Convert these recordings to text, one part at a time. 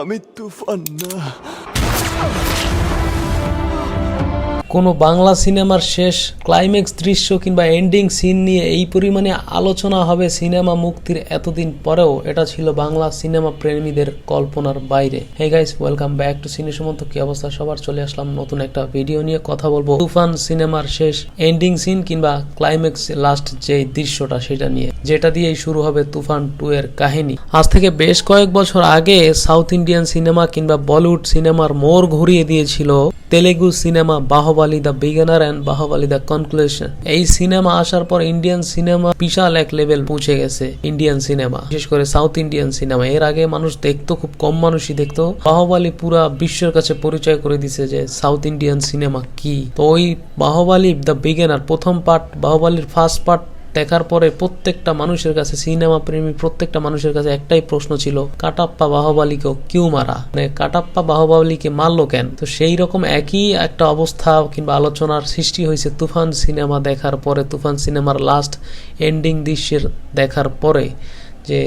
আমি তুফান না। কোনো বাংলা সিনেমার শেষ ক্লাইম্যাক্স দৃশ্য কিংবা এন্ডিং সিন নিয়ে এই পরিমাণে আলোচনা হবে সিনেমা মুক্তির এতদিন পরেও এটা ছিল বাংলা সিনেমা প্রেমীদের কল্পনার বাইরে। Hey guys, welcome back to cine Sumanta. কি অবস্থা সবার? চলে আসলাম নতুন একটা ভিডিও নিয়ে। কথা বলবো তুফান সিনেমার শেষ এন্ডিং সিন কিংবা ক্লাইম্যাক্স লাস্ট যে দৃশ্যটা সেটা নিয়ে, যেটা দিয়েই শুরু হবে তুফান 2 এর কাহিনী। আজ থেকে বেশ কয়েক বছর আগে সাউথ ইন্ডিয়ান সিনেমা কিংবা বলিউড সিনেমার মোড় ঘুরিয়ে দিয়েছিল Telugu cinema Baahubali the beginner and Baahubali the conclusion. এই সিনেমা আসার পর ইন্ডিয়ান সিনেমা বিশাল এক লেভেল পৌঁছে গেছে। ইন্ডিয়ান সিনেমা, বিশেষ করে সাউথ ইন্ডিয়ান সিনেমা, এর আগে মানুষ দেখতো, খুব কম মানুষই দেখতো। বাহুবলী পুরা বিশ্বের কাছে পরিচয় করে দিছে যে সাউথ ইন্ডিয়ান সিনেমা কি। তো ওই বাহুবলী দ্য বিগিনার প্রথম পার্ট, বাহুবলীর ফার্স্ট পার্ট দেখার পরে প্রত্যেকটা মানুষের কাছে, সিনেমা প্রেমী প্রত্যেকটা মানুষের কাছে একটাই প্রশ্ন ছিল, কাটাপ্পা বাহুবলীকে কিউ মারা, মানে কাটাপ্পা বাহুবলীকে মারলো কেন? তো সেই রকম একই একটা অবস্থা কিংবা আলোচনার সৃষ্টি হয়েছে তুফান সিনেমা দেখার পরে। তুফান সিনেমার লাস্ট এন্ডিং দৃশ্যের দেখার পরে যে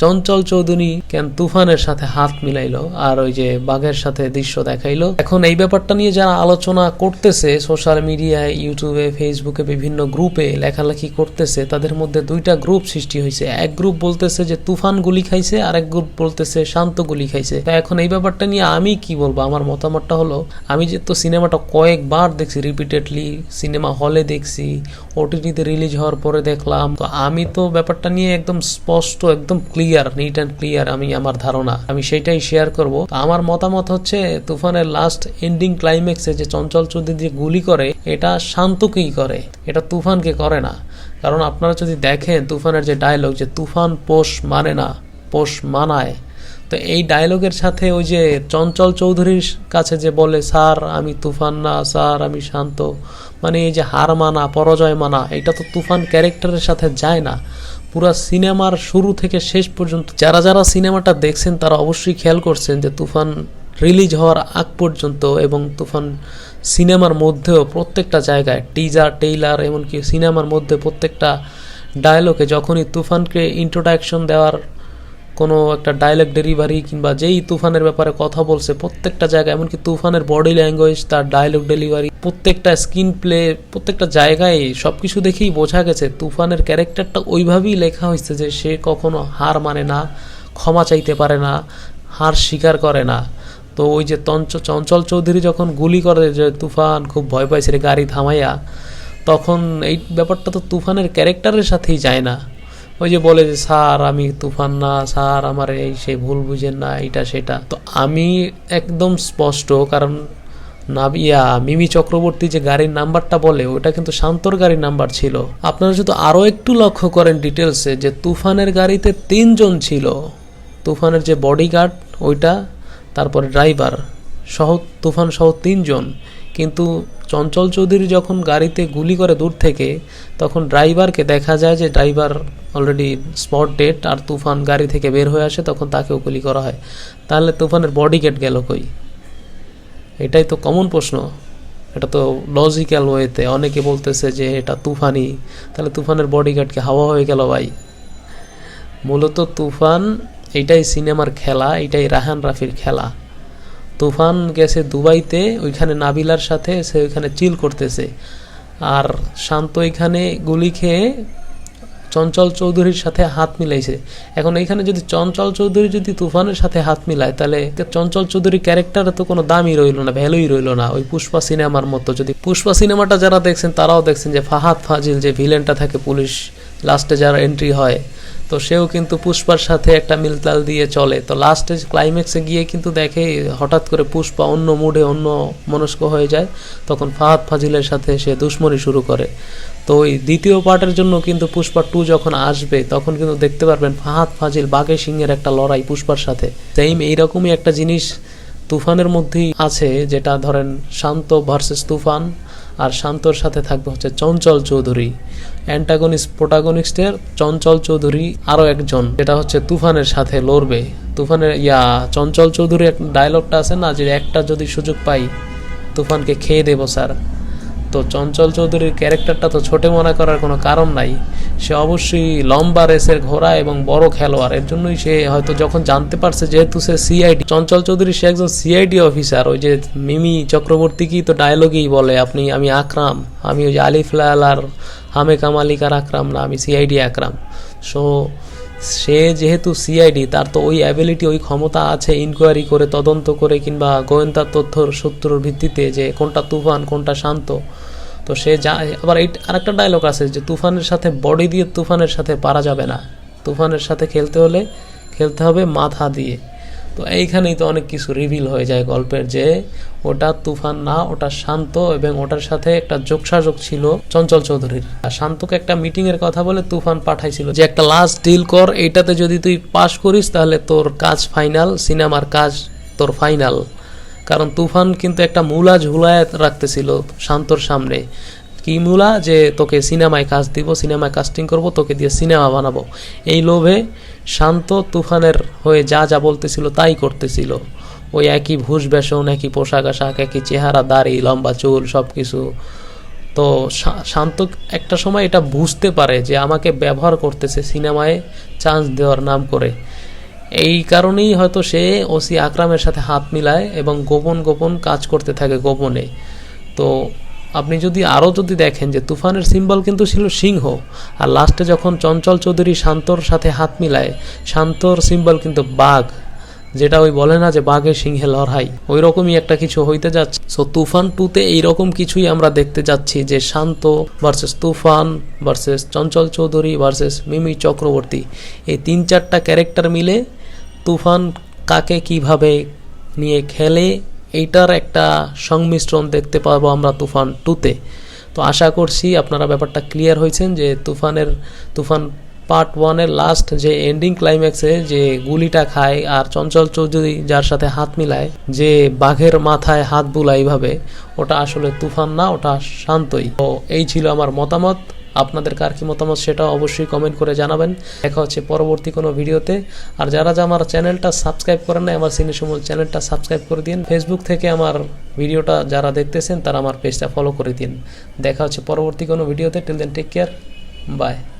চঞ্চল চৌধুরী কেন তুফানের সাথে হাত মিলাইলো আর ওই যে বাঘের সাথে দৃশ্য দেখাইলো। এখন এই ব্যাপারটা নিয়ে যারা আলোচনা করতেছে সোশ্যাল মিডিয়ায়, ইউটিউবে, ফেসবুকে, বিভিন্ন গ্রুপে লেখালেখি করতেছে, তাদের মধ্যে দুইটা গ্রুপ সৃষ্টি হয়েছে। এক গ্রুপ বলতেছে যে তুফান গুলি খাইছে, আর এক গ্রুপ বলতেছে শান্ত গুলি খাইছে। তো এখন এই ব্যাপারটা নিয়ে আমি কি বলবো? আমার মতামতটা হলো, আমি যে তো সিনেমাটা কয়েকবার দেখছি, রিপিটেডলি সিনেমা হলে দেখছি, ওটিটিতে রিলিজ হওয়ার পরে দেখলাম। তো আমি তো ব্যাপারটা নিয়ে একদম স্পষ্ট, একদম ক্লিয়ার, নিট অ্যান্ড ক্লিয়ার আমি আমার ধারণা, আমি সেটাই শেয়ার করব। আমার মতামত হচ্ছে তুফানের লাস্ট এন্ডিং ক্লাইম্যাক্সে যে চঞ্চল চৌধুরী যে গুলি করে, এটা শান্তকেই করে, এটা তুফানকে করে না। কারণ আপনারা যদি দেখেন তুফানের যে ডায়লগ, যে তুফান পোষ মানে না, পোষ মানায়, তো এই ডায়লগের সাথে ওই যে চঞ্চল চৌধুরীর কাছে যে বলে, স্যার আমি তুফান না, স্যার আমি শান্ত, মানে এই যে হার মানা, পরাজয় মানা, এটা তো তুফান ক্যারেক্টারের সাথে যায় না। পুরা সিনেমার শুরু থেকে শেষ পর্যন্ত যারা যারা সিনেমাটা দেখছেন তারা অবশ্যই খেয়াল করছেন যে তুফান রিলিজ হওয়ার আগ পর্যন্ত এবং তুফান সিনেমার মধ্যেও প্রত্যেকটা জায়গায় টিজার, টেইলার, এমনকি সিনেমার মধ্যে প্রত্যেকটা ডায়লগে যখনই তুফানকে ইন্ট্রোডাকশন দেওয়ার কোনো একটা ডায়লগ ডেলিভারি কিংবা যেই তুফানের ব্যাপারে কথা বলছে, প্রত্যেকটা জায়গায়, এমনকি তুফানের বডি ল্যাঙ্গুয়েজ, তার ডায়লগ ডেলিভারি, প্রত্যেকটা স্ক্রিন প্লে, প্রত্যেকটা জায়গায় সবকিছু দেখেই বোঝা গেছে তুফানের ক্যারেক্টারটা ওইভাবেই লেখা হয়েছে যে সে কখনো হার মানে না, ক্ষমা চাইতে পারে না, হার স্বীকার করে না। তো ওই যে চঞ্চল চৌধুরী যখন গুলি করে, যে তুফান খুব ভয় পাইছে রে গাড়ি থামাইয়া, তখন এই ব্যাপারটা তো তুফানের ক্যারেক্টারের সাথেই যায় না। ওই যে বলে যে স্যার আমি তুফান না, স্যার আমার এই সে ভুল বুঝেন না, এটা সেটা। তো আমি একদম স্পষ্ট, কারণ মিমি চক্রবর্তী যে গাড়ির নাম্বারটা বলে ওটা কিন্তু শান্তর গাড়ির নাম্বার ছিল। আপনারা যদি আরও একটু লক্ষ্য করেন ডিটেলসে, যে তুফানের গাড়িতে 3 জন ছিল, তুফানের যে বডিগার্ড ওইটা, তারপরে ড্রাইভার সহ, তুফান সহ 3 জন। কিন্তু চঞ্চল চৌধুরী যখন গাড়িতে গুলি করে দূর থেকে, তখন ড্রাইভারকে দেখা যায় যে ড্রাইভার অলরেডি স্পট ডেড, আর তুফান গাড়ি থেকে বের হয়ে আসে, তখন তাকেও গুলি করা হয়। তাহলে তুফানের বডিগার্ড গেল কই? এটাই তো কমন প্রশ্ন। এটা তো লজিক্যাল ওয়েতে অনেকে বলতেছে যে এটা তুফানই, তাহলে তুফানের বডিগার্ডকে হাওয়া হয়ে গেল ভাই। মূলত তুফান, এটাই সিনেমার খেলা, এটাই রাহান রাফির খেলা। তুফান গেছে দুবাইতে, ওইখানে নাবিলার সাথে সে ওইখানে চিল করতেছে, আর শান্ত এখানে গুলি খেয়ে চঞ্চল চৌধুরীর সাথে হাত মিলাইছে। এখন এইখানে যদি চঞ্চল চৌধুরী যদি তুফানের সাথে হাত মিলায়, তাহলে চঞ্চল চৌধুরীর ক্যারেক্টারে তো কোনো দামই রইল না, ভ্যালুই রইল না। ওই পুষ্পা সিনেমার মতো, যদি পুষ্পা সিনেমাটা যারা দেখছেন তারাও দেখছেন যে ফাহাদ ফাজিল যে ভিলেনটা থাকে, পুলিশ লাস্টে যারা এন্ট্রি হয়, তো সেও কিন্তু পুষ্পার সাথে একটা মিলতাল দিয়ে চলে। তো লাস্টে ক্লাইম্যাক্সে গিয়ে কিন্তু দেখে হঠাৎ করে পুষ্পা অন্য মুডে, অন্য মনস্ক হয়ে যায়, তখন ফাহাদ ফাজিলের সাথে সে দুশ্মনী শুরু করে। তো ওই দ্বিতীয় পার্টের জন্য কিন্তু পুষ্পা 2 যখন আসবে, তখন কিন্তু দেখতে পারবেন ফাহাদ ফাজিল বাঘে সিংহের একটা লড়াই পুষ্পার সাথে। সেম এইরকমই একটা জিনিস তুফানের মধ্যেই আছে, যেটা ধরেন শান্ত ভার্সেস তুফান, আর শান্তর সাথে থাকবে হচ্ছে চঞ্চল চৌধুরী। অ্যান্টাগনিস্ট প্রোটাগনিস্টের চঞ্চল চৌধুরী আরও একজন, যেটা হচ্ছে তুফানের সাথে লড়বে। তুফানের চঞ্চল চৌধুরী এক ডায়লগটা আছে না, যে একটা যদি সুযোগ পাই তুফানকে খেয়ে দেবো স্যার। তো তো চঞ্চল চৌধুরীর ক্যারেক্টারটা তো ছোট মনে করার কোনো কারণ নাই। সে অবশ্যই লম্বা রেসের ঘোড়া এবং বড় খেলোয়াড়, এর জন্যই সে হয়তো যখন জানতে পারছে যেহেতু সে সিআইডি, চঞ্চল চৌধুরী সে একজন সিআইডি অফিসার, ওই যে মিমি চক্রবর্তী কি তো ডায়লগেই বলে আমি আকরাম, আমি ওই যে আলিফ লাল আর হামে কামালিকার আকরাম না, আমি সিআইডি আকরাম। সো সে যেহেতু সিআইডি, তার তো ওই অ্যাবিলিটি, ওই ক্ষমতা আছে ইনকোয়ারি করে, তদন্ত করে কিংবা গোয়েন্দা তথ্যর সূত্রের ভিত্তিতে যে কোনটা তুফান কোনটা শান্ত। তো সে যা, আবার এই আরেকটা ডায়লগ আছে যে তুফানের সাথে বডি দিয়ে তুফানের সাথে পারা যাবে না, তুফানের সাথে খেলতে হলে খেলতে হবে মাথা দিয়ে। তো এইখানেই তো অনেক কিছু রিভিল হয়ে যায় গল্পের, যে ওটা তুফান না, ওটা শান্ত, এবং ওটার সাথে একটা যোগসাযোগ ছিল চঞ্চল চৌধুরীর। আর শান্তকে একটা মিটিং এর কথা বলে তুফান পাঠাইছিল যে একটা লাস্ট ডিল কর, এইটাতে যদি তুই পাস করিস তাহলে তোর কাজ ফাইনাল, সিনেমার কাজ তোর ফাইনাল। কারণ তুফান কিন্তু একটা মূলা ঝুলায় রাখতেছিল শান্তর সামনে। কি মূলা? যে তোকে সিনেমায় কাজ দিব, সিনেমায় কাস্টিং করব, তোকে দিয়ে সিনেমা বানাবো। এই লোভে শান্ত তুফানের হয়ে যা যা বলতেছিল তাই করতেছিল। ওই একই ভূষ বেশন, একই পোশাক আশাক, একই চেহারা, দাড়ি, লম্বা চুল, সব কিছু। তো শান্ত একটা সময় এটা বুঝতে পারে যে আমাকে ব্যবহার করতেছে সিনেমায় চান্স দেওয়ার নাম করে। এই কারণেই হয়তো সে ওসি আকরামের সাথে হাত মিলায় এবং গোপন গোপন কাজ করতে থাকে গোপনে। তো আপনি যদি দেখেন যে তুফানের সিম্বল কিন্তু ছিল সিংহ, আর লাস্টে যখন চঞ্চল চৌধুরী শান্তর সাথে হাত মিলায়, শান্তর সিম্বল কিন্তু বাঘ, যেটা ওই বলে না যে বাঘে সিংহে লড়াই, ওই রকমই একটা কিছু হইতে যাচ্ছে। সো তুফান 2-তে এইরকম কিছুই আমরা দেখতে যাচ্ছি, যে শান্ত ভার্সেস তুফান ভার্সেস চঞ্চল চৌধুরী ভার্সেস মিমি চক্রবর্তী। এই 3-4টা ক্যারেক্টার মিলে তুফান কাকে কিভাবে নিয়ে খেলে, এইটার একটা সংমিশ্রণ দেখতে পাবো আমরা তুফান 2-তে। তো আশা করছি আপনারা ব্যাপারটা ক্লিয়ার হয়েছেন যে তুফান পার্ট 1-এর লাস্ট যে এন্ডিং ক্লাইম্যাক্সে যে গুলিটা খায় আর চঞ্চল চৌধুরী যার সাথে হাত মিলায়, যে বাঘের মাথায় হাত বুলায় এইভাবে, ওটা আসলে তুফান না, ওটা শান্তই। তো এই ছিল আমার মতামত। আপনাদের কার কি মতামত সেটা অবশ্যই কমেন্ট করে জানাবেন। দেখা হচ্ছে পরবর্তী কোনো ভিডিওতে। আর যারা আমার চ্যানেলটা সাবস্ক্রাইব করেন না, আমার সিনেশিমুল চ্যানেলটা সাবস্ক্রাইব করে দিন। ফেসবুক থেকে আমার ভিডিওটা যারা দেখতেছেন তারা আমার পেজটা ফলো করে দিন। দেখা হচ্ছে পরবর্তী কোনো ভিডিওতে। Till then take care, by.